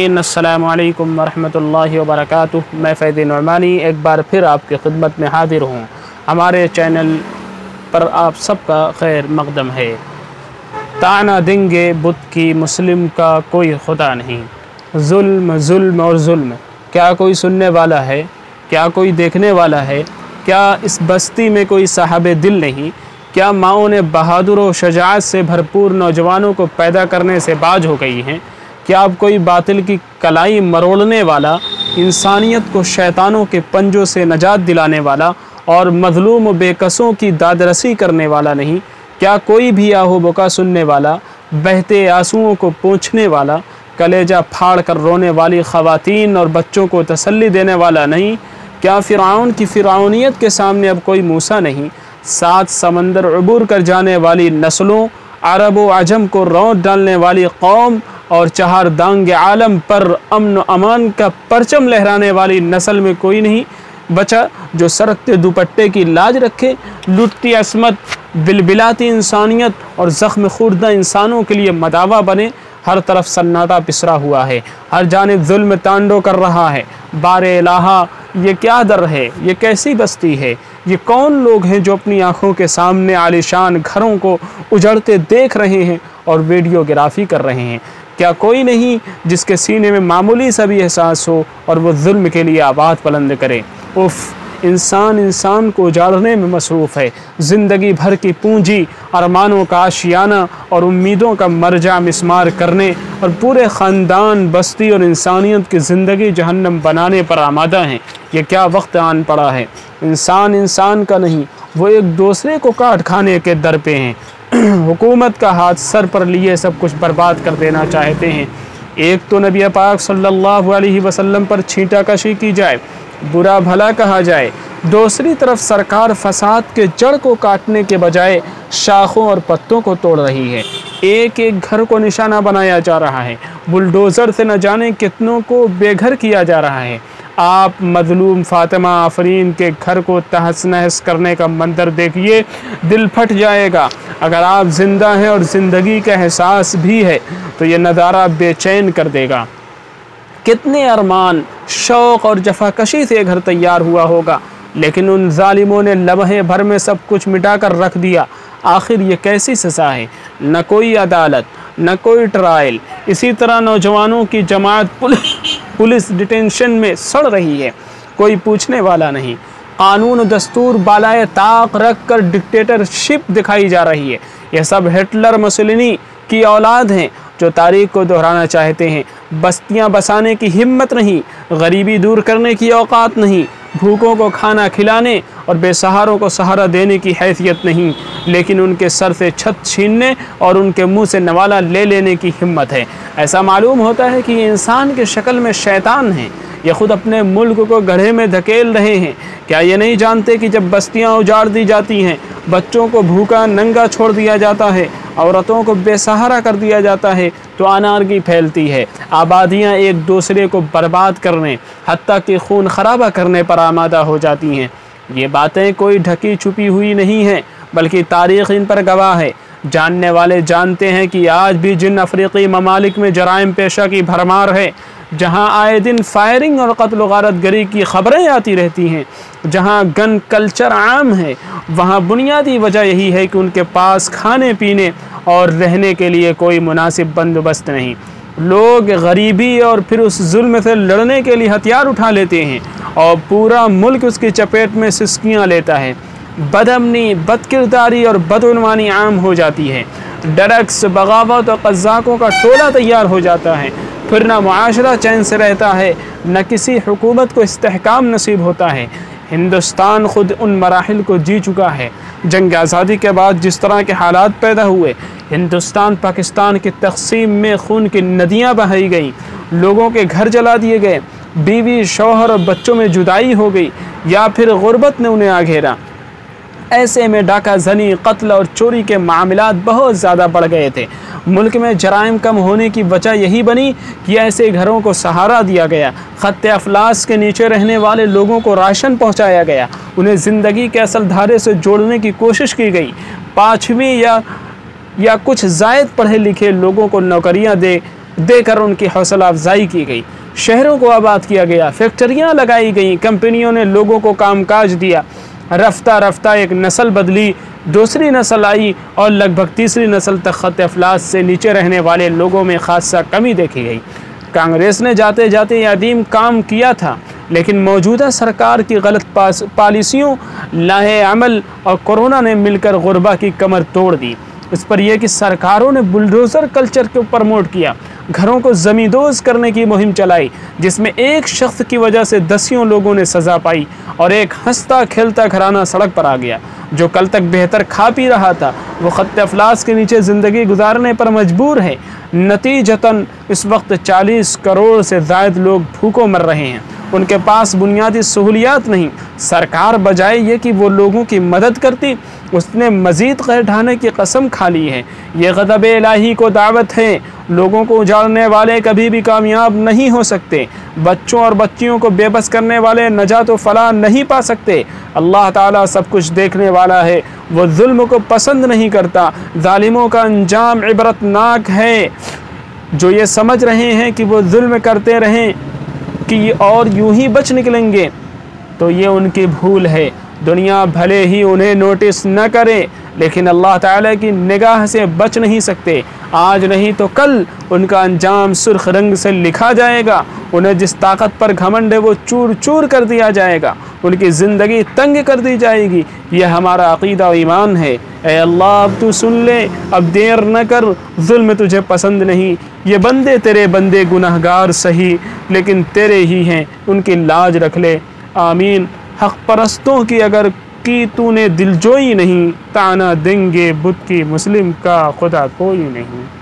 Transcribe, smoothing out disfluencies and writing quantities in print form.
السلام علیکم ورحمۃ اللہ وبرکاتہ۔ میں فیض نعمانی ایک بار پھر آپ کی خدمت میں حاضر ہوں۔ ہمارے چینل پر آپ سب کا خیر مقدم ہے۔ طعنہ دیں گے بت کی مسلم کا کوئی خدا نہیں، ظلم ظلم اور ظلم۔ کیا کوئی سننے والا ہے؟ کیا کوئی دیکھنے والا ہے؟ کیا اس بستی میں کوئی صاحب دل نہیں؟ کیا ماؤں نے بہادر و شجاعت سے بھرپور نوجوانوں کو پیدا کرنے سے باز ہو گئی ہیں؟ کیا اب کوئی باطل کی کلائی مروڑنے والا، انسانیت کو شیطانوں کے پنجوں سے نجات دلانے والا اور مظلوم و بے کسوں کی دادرسی کرنے والا نہیں؟ کیا کوئی بھی آہو بکا سننے والا، بہتے آنسوؤں کو پونچھنے والا، کلیجہ پھاڑ کر رونے والی خواتین اور بچوں کو تسلی دینے والا نہیں؟ کیا فرعون کی فرعونیت کے سامنے اب کوئی موسیٰ نہیں؟ 7 سمندر عبور کر جانے والی نسلوں، عرب و عجم کو رونت ڈالنے والی قوم اور 4 دانگ عالم پر امن و امان کا پرچم لہرانے والی نسل میں کوئی نہیں بچا جو سرکتے دوپٹے کی لاج رکھے؟ لٹتی عصمت، بلبلاتی انسانیت اور زخم خوردہ انسانوں کے لیے مداوا بنے۔ ہر طرف سناٹا پسرا ہوا ہے، ہر جانب ظلم تانڈو کر رہا ہے۔ بار الہا، یہ کیا در ہے؟ یہ کیسی بستی ہے؟ یہ کون لوگ ہیں جو اپنی آنکھوں کے سامنے عالیشان گھروں کو اجڑتے دیکھ رہے ہیں اور ویڈیوگرافی کر رہے ہیں؟ کیا کوئی نہیں جس کے سینے میں معمولی سا بھی احساس ہو اور وہ ظلم کے لیے آواز بلند کرے؟ انسان کو اجاڑنے میں مصروف ہے۔ زندگی بھر کی پونجی، ارمانوں کا آشیانہ اور امیدوں کا مرجع مسمار کرنے اور پورے خاندان، بستی اور انسانیت کی زندگی جہنم بنانے پر آمادہ ہیں۔ یہ کیا وقت آن پڑا ہے؟ انسان کا نہیں، وہ ایک دوسرے کو کاٹ کھانے کے در پہ ہیں۔ حکومت کا ہاتھ سر پر لیے سب کچھ برباد کر دینا چاہتے ہیں۔ ایک تو نبی پاک صلی اللہ علیہ وسلم پر چھینٹا کشی کی جائے، برا بھلا کہا جائے، دوسری طرف سرکار فساد کے جڑ کو کاٹنے کے بجائے شاخوں اور پتوں کو توڑ رہی ہے۔ ایک گھر کو نشانہ بنایا جا رہا ہے، بلڈوزر سے نہ جانے کتنوں کو بے گھر کیا جا رہا ہے۔ آپ مظلوم فاطمہ آفرین کے گھر کو تہس نہس کرنے کا منظر دیکھیے، دل پھٹ جائے گا۔ اگر آپ زندہ ہیں اور زندگی کا احساس بھی ہے تو یہ نظارہ بے چین کر دے گا۔ کتنے ارمان، شوق اور جفاکشی سے گھر تیار ہوا ہوگا، لیکن ان ظالموں نے لمحے بھر میں سب کچھ مٹا کر رکھ دیا۔ آخر یہ کیسی سزا ہے؟ نہ کوئی عدالت، نہ کوئی ٹرائل۔ اسی طرح نوجوانوں کی جماعت پولیس ڈیٹینشن میں سڑ رہی ہے، کوئی پوچھنے والا نہیں۔ قانون و دستور بالائے طاق رکھ کر ڈکٹیٹرشپ دکھائی جا رہی ہے۔ یہ سب ہٹلر مسولینی کی اولاد ہیں جو تاریخ کو دہرانا چاہتے ہیں۔ بستیاں بسانے کی ہمت نہیں، غریبی دور کرنے کی اوقات نہیں، بھوکوں کو کھانا کھلانے اور بے سہاروں کو سہارا دینے کی حیثیت نہیں، لیکن ان کے سر سے چھت چھیننے اور ان کے منہ سے نوالا لے لینے کی ہمت ہے۔ ایسا معلوم ہوتا ہے کہ یہ انسان کی شکل میں شیطان ہیں۔ یہ خود اپنے ملک کو گڑھے میں دھکیل رہے ہیں۔ کیا یہ نہیں جانتے کہ جب بستیاں اجاڑ دی جاتی ہیں، بچوں کو بھوکا ننگا چھوڑ دیا جاتا ہے، عورتوں کو بے سہارا کر دیا جاتا ہے تو انارکی پھیلتی ہے، آبادیاں ایک دوسرے کو برباد کرنے، حتیٰ کہ خون خرابہ کرنے پر آمادہ ہو جاتی ہیں؟ یہ باتیں کوئی ڈھکی چھپی ہوئی نہیں ہیں، بلکہ تاریخ ان پر گواہ ہے۔ جاننے والے جانتے ہیں کہ آج بھی جن افریقی ممالک میں جرائم پیشہ کی بھرمار ہے، جہاں آئے دن فائرنگ اور قتل و غارت گری کی خبریں آتی رہتی ہیں، جہاں گن کلچر عام ہے، وہاں بنیادی وجہ یہی ہے کہ ان کے پاس کھانے پینے اور رہنے کے لیے کوئی مناسب بندوبست نہیں۔ لوگ غریبی اور پھر اس ظلم سے لڑنے کے لیے ہتھیار اٹھا لیتے ہیں اور پورا ملک اس کی چپیٹ میں سسکیاں لیتا ہے۔ بدامنی، بد کرداری اور بدعنوانی عام ہو جاتی ہے۔ ڈرگس، بغاوت اور قزاقوں کا ٹولہ تیار ہو جاتا ہے۔ پھر نہ معاشرہ چین سے رہتا ہے، نہ کسی حکومت کو استحکام نصیب ہوتا ہے۔ ہندوستان خود ان مراحل کو جی چکا ہے۔ جنگ آزادی کے بعد جس طرح کے حالات پیدا ہوئے، ہندوستان پاکستان کی تقسیم میں خون کی ندیاں بہائی گئیں، لوگوں کے گھر جلا دیے گئے، بیوی، شوہر اور بچوں میں جدائی ہو گئی یا پھر غربت نے انہیں آ گھیرا۔ ایسے میں ڈاکہ زنی، قتل اور چوری کے معاملات بہت زیادہ بڑھ گئے تھے۔ ملک میں جرائم کم ہونے کی وجہ یہی بنی کہ ایسے گھروں کو سہارا دیا گیا، خط افلاس کے نیچے رہنے والے لوگوں کو راشن پہنچایا گیا، انہیں زندگی کے اصل دھارے سے جوڑنے کی کوشش کی گئی۔ 5ویں یا کچھ زائد پڑھے لکھے لوگوں کو نوکریاں دے دے کر ان کی حوصلہ افزائی کی گئی، شہروں کو آباد کیا گیا، فیکٹریاں لگائی گئیں، کمپنیوں نے لوگوں کو کام کاج دیا، رفتہ رفتہ ایک نسل بدلی، دوسری نسل آئی اور لگ بھگ تیسری نسل تک خط افلاس سے نیچے رہنے والے لوگوں میں خاصہ کمی دیکھی گئی۔ کانگریس نے جاتے جاتے یہ عظیم کام کیا تھا، لیکن موجودہ سرکار کی غلط پالیسیوں، لاہے عمل اور کورونا نے مل کر غربا کی کمر توڑ دی۔ اس پر یہ کہ سرکاروں نے بلڈوزر کلچر کو پروموٹ کیا، گھروں کو زمیندوز کرنے کی مہم چلائی، جس میں ایک شخص کی وجہ سے دسیوں لوگوں نے سزا پائی اور ایک ہنستا کھیلتا گھرانہ سڑک پر آ گیا۔ جو کل تک بہتر کھا پی رہا تھا وہ خط افلاس کے نیچے زندگی گزارنے پر مجبور ہے۔ نتیجتاً اس وقت 40 کروڑ سے زائد لوگ بھوکوں مر رہے ہیں، ان کے پاس بنیادی سہولیات نہیں۔ سرکار بجائے یہ کہ وہ لوگوں کی مدد کرتی، اس نے مزید قہر ڈھانے کی قسم کھا لی ہے۔ یہ غضب الہی کو دعوت ہے۔ لوگوں کو اجاڑنے والے کبھی بھی کامیاب نہیں ہو سکتے، بچوں اور بچیوں کو بے بس کرنے والے نجات و فلاح نہیں پا سکتے۔ اللہ تعالیٰ سب کچھ دیکھنے والا ہے، وہ ظلم کو پسند نہیں کرتا۔ ظالموں کا انجام عبرتناک ہے۔ جو یہ سمجھ رہے ہیں کہ وہ ظلم کرتے رہیں کہ اور یوں ہی بچ نکلیں گے، تو یہ ان کی بھول ہے۔ دنیا بھلے ہی انہیں نوٹس نہ کرے، لیکن اللہ تعالیٰ کی نگاہ سے بچ نہیں سکتے۔ آج نہیں تو کل ان کا انجام سرخ رنگ سے لکھا جائے گا۔ انہیں جس طاقت پر گھمنڈ ہے وہ چور چور کر دیا جائے گا، ان کی زندگی تنگ کر دی جائے گی۔ یہ ہمارا عقیدہ و ایمان ہے۔ اے اللہ اب تو سن لے، اب دیر نہ کر، ظلم تجھے پسند نہیں۔ یہ بندے تیرے بندے گناہگار سہی، لیکن تیرے ہی ہیں، ان کی لاج رکھ لے۔ آمین۔ حق پرستوں کی اگر کی تو نے دل جوئی نہیں، تانا دیں گے بت کی مسلم کا خدا کوئی نہیں۔